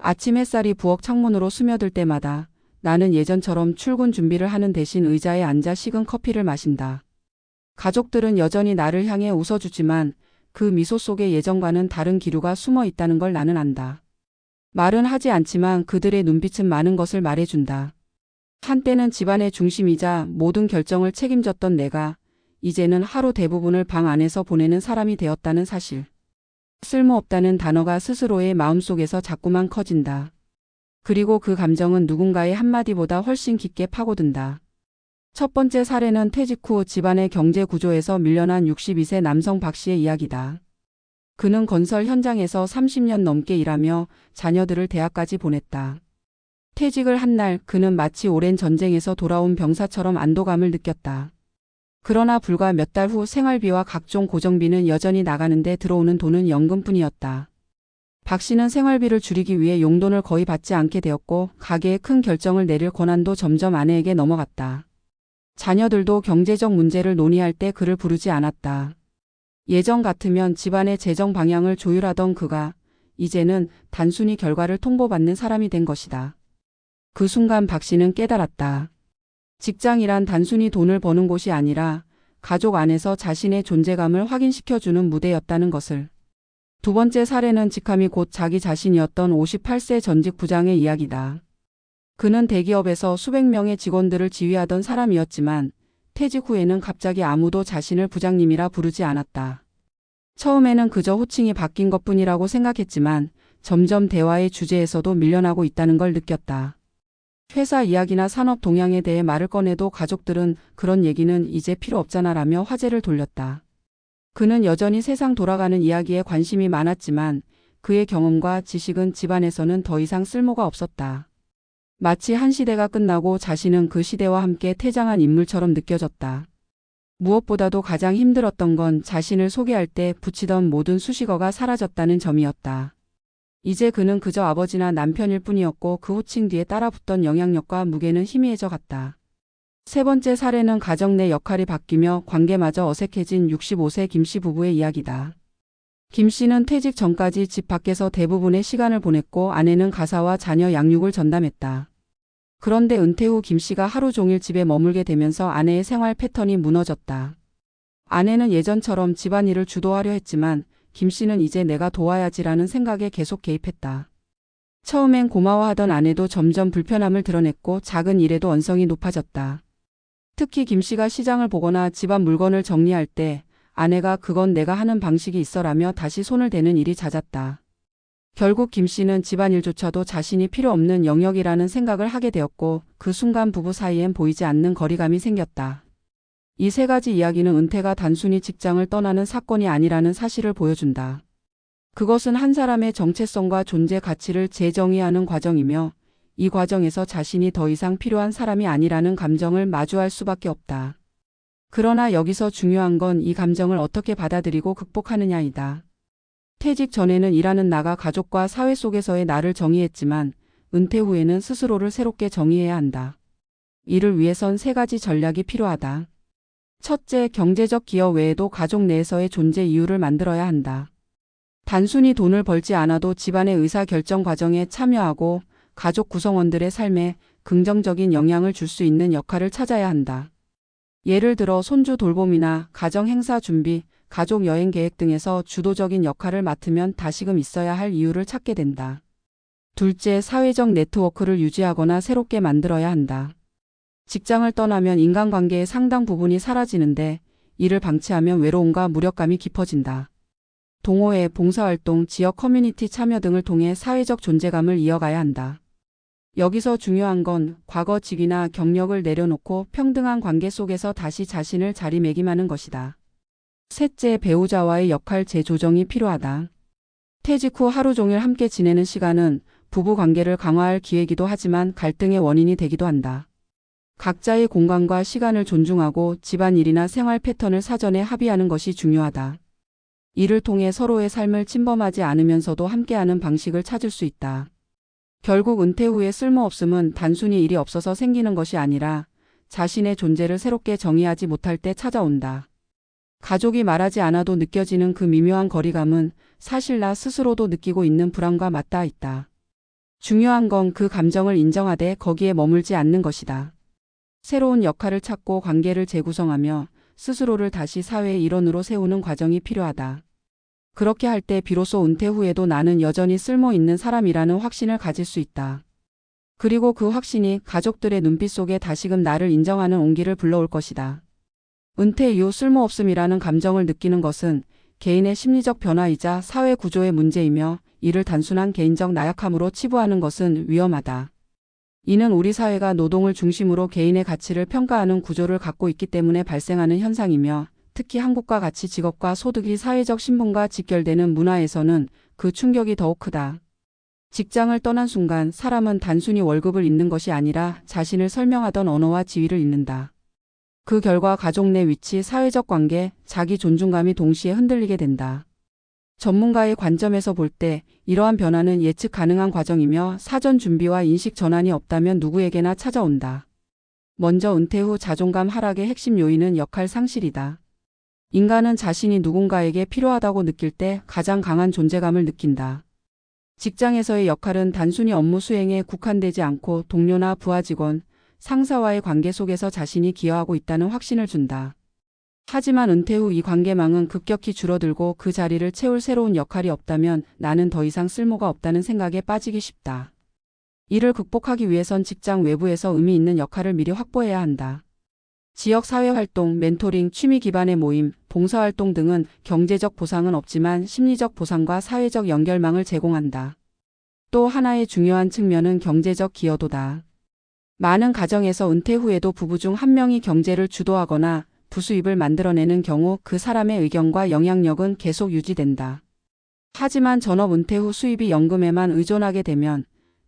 아침 햇살이 부엌 창문으로 스며들 때마다 나는 예전처럼 출근 준비를 하는 대신 의자에 앉아 식은 커피를 마신다. 가족들은 여전히 나를 향해 웃어주지만 그 미소 속에 예전과는 다른 기류가 숨어 있다는 걸 나는 안다. 말은 하지 않지만 그들의 눈빛은 많은 것을 말해준다. 한때는 집안의 중심이자 모든 결정을 책임졌던 내가 이제는 하루 대부분을 방 안에서 보내는 사람이 되었다는 사실. 쓸모없다는 단어가 스스로의 마음속에서 자꾸만 커진다. 그리고 그 감정은 누군가의 한마디보다 훨씬 깊게 파고든다. 첫 번째 사례는 퇴직 후 집안의 경제 구조에서 밀려난 62세 남성 박 씨의 이야기다. 그는 건설 현장에서 30년 넘게 일하며 자녀들을 대학까지 보냈다. 퇴직을 한 날 그는 마치 오랜 전쟁에서 돌아온 병사처럼 안도감을 느꼈다. 그러나 불과 몇 달 후 생활비와 각종 고정비는 여전히 나가는데 들어오는 돈은 연금뿐이었다. 박 씨는 생활비를 줄이기 위해 용돈을 거의 받지 않게 되었고 가계에 큰 결정을 내릴 권한도 점점 아내에게 넘어갔다. 자녀들도 경제적 문제를 논의할 때 그를 부르지 않았다. 예전 같으면 집안의 재정 방향을 조율하던 그가 이제는 단순히 결과를 통보받는 사람이 된 것이다. 그 순간 박 씨는 깨달았다. 직장이란 단순히 돈을 버는 곳이 아니라 가족 안에서 자신의 존재감을 확인시켜주는 무대였다는 것을. 두 번째 사례는 직함이 곧 자기 자신이었던 58세 전직 부장의 이야기다. 그는 대기업에서 수백 명의 직원들을 지휘하던 사람이었지만 퇴직 후에는 갑자기 아무도 자신을 부장님이라 부르지 않았다. 처음에는 그저 호칭이 바뀐 것뿐이라고 생각했지만 점점 대화의 주제에서도 밀려나고 있다는 걸 느꼈다. 회사 이야기나 산업 동향에 대해 말을 꺼내도 가족들은 그런 얘기는 이제 필요 없잖아 라며 화제를 돌렸다. 그는 여전히 세상 돌아가는 이야기에 관심이 많았지만 그의 경험과 지식은 집안에서는 더 이상 쓸모가 없었다. 마치 한 시대가 끝나고 자신은 그 시대와 함께 퇴장한 인물처럼 느껴졌다. 무엇보다도 가장 힘들었던 건 자신을 소개할 때 붙이던 모든 수식어가 사라졌다는 점이었다. 이제 그는 그저 아버지나 남편일 뿐이었고 그 호칭 뒤에 따라붙던 영향력과 무게는 희미해져 갔다. 세 번째 사례는 가정 내 역할이 바뀌며 관계마저 어색해진 65세 김 씨 부부의 이야기다. 김 씨는 퇴직 전까지 집 밖에서 대부분의 시간을 보냈고 아내는 가사와 자녀 양육을 전담했다. 그런데 은퇴 후 김 씨가 하루 종일 집에 머물게 되면서 아내의 생활 패턴이 무너졌다. 아내는 예전처럼 집안일을 주도하려 했지만 김 씨는 이제 내가 도와야지라는 생각에 계속 개입했다. 처음엔 고마워하던 아내도 점점 불편함을 드러냈고 작은 일에도 언성이 높아졌다. 특히 김 씨가 시장을 보거나 집안 물건을 정리할 때 아내가 그건 내가 하는 방식이 있어라며 다시 손을 대는 일이 잦았다. 결국 김 씨는 집안일조차도 자신이 필요 없는 영역이라는 생각을 하게 되었고 그 순간 부부 사이엔 보이지 않는 거리감이 생겼다. 이 세 가지 이야기는 은퇴가 단순히 직장을 떠나는 사건이 아니라는 사실을 보여준다. 그것은 한 사람의 정체성과 존재 가치를 재정의하는 과정이며 이 과정에서 자신이 더 이상 필요한 사람이 아니라는 감정을 마주할 수밖에 없다. 그러나 여기서 중요한 건 이 감정을 어떻게 받아들이고 극복하느냐이다. 퇴직 전에는 일하는 나가 가족과 사회 속에서의 나를 정의했지만 은퇴 후에는 스스로를 새롭게 정의해야 한다. 이를 위해선 세 가지 전략이 필요하다. 첫째, 경제적 기여 외에도 가족 내에서의 존재 이유를 만들어야 한다. 단순히 돈을 벌지 않아도 집안의 의사결정 과정에 참여하고 가족 구성원들의 삶에 긍정적인 영향을 줄 수 있는 역할을 찾아야 한다. 예를 들어 손주 돌봄이나 가정 행사 준비, 가족 여행 계획 등에서 주도적인 역할을 맡으면 다시금 있어야 할 이유를 찾게 된다. 둘째, 사회적 네트워크를 유지하거나 새롭게 만들어야 한다. 직장을 떠나면 인간관계의 상당 부분이 사라지는데 이를 방치하면 외로움과 무력감이 깊어진다. 동호회, 봉사활동, 지역 커뮤니티 참여 등을 통해 사회적 존재감을 이어가야 한다. 여기서 중요한 건 과거 직위나 경력을 내려놓고 평등한 관계 속에서 다시 자신을 자리매김하는 것이다. 셋째, 배우자와의 역할 재조정이 필요하다. 퇴직 후 하루 종일 함께 지내는 시간은 부부 관계를 강화할 기회이기도 하지만 갈등의 원인이 되기도 한다. 각자의 공간과 시간을 존중하고 집안일이나 생활 패턴을 사전에 합의하는 것이 중요하다. 이를 통해 서로의 삶을 침범하지 않으면서도 함께하는 방식을 찾을 수 있다. 결국 은퇴 후의 쓸모없음은 단순히 일이 없어서 생기는 것이 아니라 자신의 존재를 새롭게 정의하지 못할 때 찾아온다. 가족이 말하지 않아도 느껴지는 그 미묘한 거리감은 사실 나 스스로도 느끼고 있는 불안과 맞닿아 있다. 중요한 건 그 감정을 인정하되 거기에 머물지 않는 것이다. 새로운 역할을 찾고 관계를 재구성하며 스스로를 다시 사회의 일원으로 세우는 과정이 필요하다. 그렇게 할 때 비로소 은퇴 후에도 나는 여전히 쓸모 있는 사람이라는 확신을 가질 수 있다. 그리고 그 확신이 가족들의 눈빛 속에 다시금 나를 인정하는 온기를 불러올 것이다. 은퇴 이후 쓸모없음이라는 감정을 느끼는 것은 개인의 심리적 변화이자 사회 구조의 문제이며 이를 단순한 개인적 나약함으로 치부하는 것은 위험하다. 이는 우리 사회가 노동을 중심으로 개인의 가치를 평가하는 구조를 갖고 있기 때문에 발생하는 현상이며 특히 한국과 같이 직업과 소득이 사회적 신분과 직결되는 문화에서는 그 충격이 더욱 크다. 직장을 떠난 순간 사람은 단순히 월급을 잇는 것이 아니라 자신을 설명하던 언어와 지위를 잇는다. 그 결과 가족 내 위치, 사회적 관계, 자기 존중감이 동시에 흔들리게 된다. 전문가의 관점에서 볼 때 이러한 변화는 예측 가능한 과정이며 사전 준비와 인식 전환이 없다면 누구에게나 찾아온다. 먼저 은퇴 후 자존감 하락의 핵심 요인은 역할 상실이다. 인간은 자신이 누군가에게 필요하다고 느낄 때 가장 강한 존재감을 느낀다. 직장에서의 역할은 단순히 업무 수행에 국한되지 않고 동료나 부하 직원, 상사와의 관계 속에서 자신이 기여하고 있다는 확신을 준다. 하지만 은퇴 후 이 관계망은 급격히 줄어들고 그 자리를 채울 새로운 역할이 없다면 나는 더 이상 쓸모가 없다는 생각에 빠지기 쉽다. 이를 극복하기 위해선 직장 외부에서 의미 있는 역할을 미리 확보해야 한다. 지역 사회활동, 멘토링, 취미 기반의 모임, 봉사활동 등은 경제적 보상은 없지만 심리적 보상과 사회적 연결망을 제공한다. 또 하나의 중요한 측면은 경제적 기여도다. 많은 가정에서 은퇴 후에도 부부 중 한 명이 경제를 주도하거나 부수입을 만들어내는 경우 그 사람의 의견과 영향력은 계속 유지된다. 하지만 전업 은퇴 후 수입이 연금에만 의존하게 되면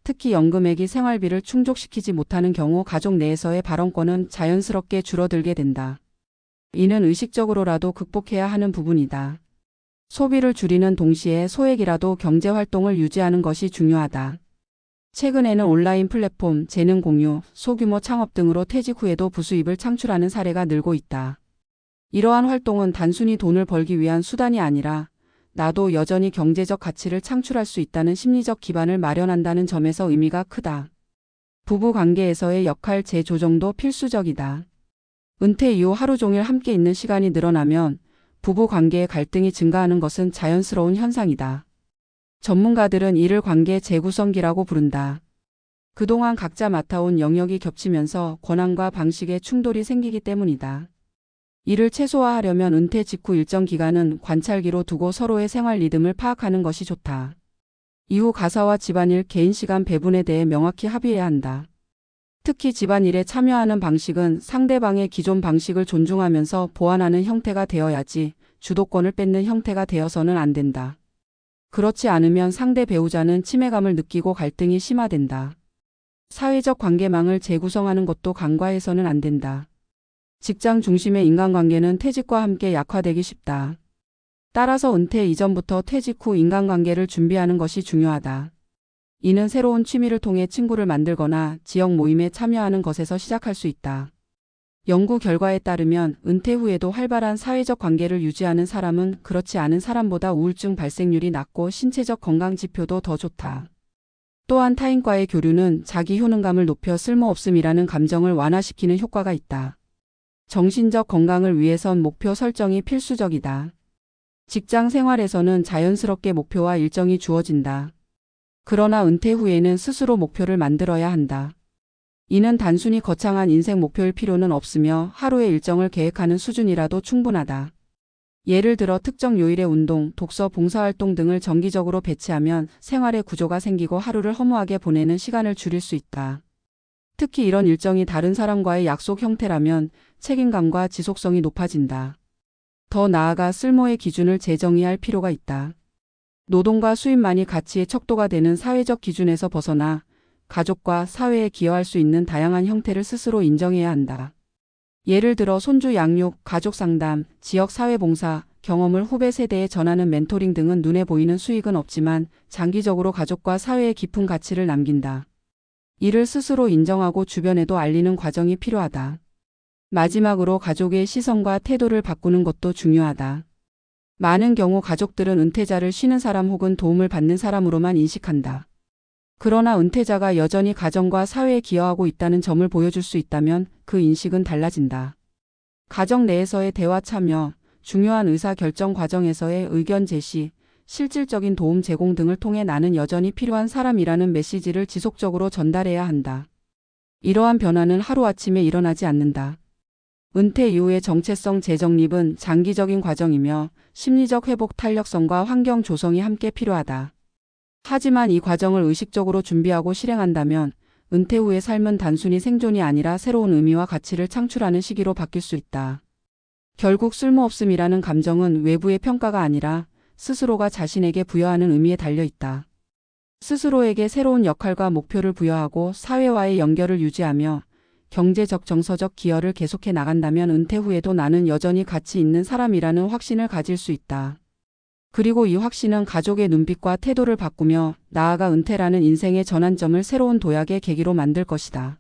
특히 연금액이 생활비를 충족시키지 못하는 경우 가족 내에서의 발언권은 자연스럽게 줄어들게 된다. 이는 의식적으로라도 극복해야 하는 부분이다. 소비를 줄이는 동시에 소액이라도 경제활동을 유지하는 것이 중요하다. 최근에는 온라인 플랫폼, 재능 공유, 소규모 창업 등으로 퇴직 후에도 부수입을 창출하는 사례가 늘고 있다. 이러한 활동은 단순히 돈을 벌기 위한 수단이 아니라 나도 여전히 경제적 가치를 창출할 수 있다는 심리적 기반을 마련한다는 점에서 의미가 크다. 부부 관계에서의 역할 재조정도 필수적이다. 은퇴 이후 하루 종일 함께 있는 시간이 늘어나면 부부 관계의 갈등이 증가하는 것은 자연스러운 현상이다. 전문가들은 이를 관계 재구성기라고 부른다. 그동안 각자 맡아온 영역이 겹치면서 권한과 방식의 충돌이 생기기 때문이다. 이를 최소화하려면 은퇴 직후 일정 기간은 관찰기로 두고 서로의 생활 리듬을 파악하는 것이 좋다. 이후 가사와 집안일, 개인 시간 배분에 대해 명확히 합의해야 한다. 특히 집안일에 참여하는 방식은 상대방의 기존 방식을 존중하면서 보완하는 형태가 되어야지 주도권을 뺏는 형태가 되어서는 안 된다. 그렇지 않으면 상대 배우자는 침해감을 느끼고 갈등이 심화된다. 사회적 관계망을 재구성하는 것도 간과해서는 안 된다. 직장 중심의 인간관계는 퇴직과 함께 약화되기 쉽다. 따라서 은퇴 이전부터 퇴직 후 인간관계를 준비하는 것이 중요하다. 이는 새로운 취미를 통해 친구를 만들거나 지역 모임에 참여하는 것에서 시작할 수 있다. 연구 결과에 따르면 은퇴 후에도 활발한 사회적 관계를 유지하는 사람은 그렇지 않은 사람보다 우울증 발생률이 낮고 신체적 건강 지표도 더 좋다. 또한 타인과의 교류는 자기 효능감을 높여 쓸모없음이라는 감정을 완화시키는 효과가 있다. 정신적 건강을 위해선 목표 설정이 필수적이다. 직장 생활에서는 자연스럽게 목표와 일정이 주어진다. 그러나 은퇴 후에는 스스로 목표를 만들어야 한다. 이는 단순히 거창한 인생 목표일 필요는 없으며 하루의 일정을 계획하는 수준이라도 충분하다. 예를 들어 특정 요일의 운동, 독서, 봉사활동 등을 정기적으로 배치하면 생활의 구조가 생기고 하루를 허무하게 보내는 시간을 줄일 수 있다. 특히 이런 일정이 다른 사람과의 약속 형태라면 책임감과 지속성이 높아진다. 더 나아가 쓸모의 기준을 재정의할 필요가 있다. 노동과 수입만이 가치의 척도가 되는 사회적 기준에서 벗어나 가족과 사회에 기여할 수 있는 다양한 형태를 스스로 인정해야 한다. 예를 들어 손주 양육, 가족 상담, 지역 사회봉사, 경험을 후배 세대에 전하는 멘토링 등은 눈에 보이는 수익은 없지만 장기적으로 가족과 사회에 깊은 가치를 남긴다. 이를 스스로 인정하고 주변에도 알리는 과정이 필요하다. 마지막으로 가족의 시선과 태도를 바꾸는 것도 중요하다. 많은 경우 가족들은 은퇴자를 쉬는 사람 혹은 도움을 받는 사람으로만 인식한다. 그러나 은퇴자가 여전히 가정과 사회에 기여하고 있다는 점을 보여줄 수 있다면 그 인식은 달라진다. 가정 내에서의 대화 참여, 중요한 의사 결정 과정에서의 의견 제시, 실질적인 도움 제공 등을 통해 나는 여전히 필요한 사람이라는 메시지를 지속적으로 전달해야 한다. 이러한 변화는 하루아침에 일어나지 않는다. 은퇴 이후의 정체성 재정립은 장기적인 과정이며 심리적 회복 탄력성과 환경 조성이 함께 필요하다. 하지만 이 과정을 의식적으로 준비하고 실행한다면 은퇴 후의 삶은 단순히 생존이 아니라 새로운 의미와 가치를 창출하는 시기로 바뀔 수 있다. 결국 쓸모없음이라는 감정은 외부의 평가가 아니라 스스로가 자신에게 부여하는 의미에 달려 있다. 스스로에게 새로운 역할과 목표를 부여하고 사회와의 연결을 유지하며 경제적 정서적 기여를 계속해 나간다면 은퇴 후에도 나는 여전히 가치 있는 사람이라는 확신을 가질 수 있다. 그리고 이 확신은 가족의 눈빛과 태도를 바꾸며 나아가 은퇴라는 인생의 전환점을 새로운 도약의 계기로 만들 것이다.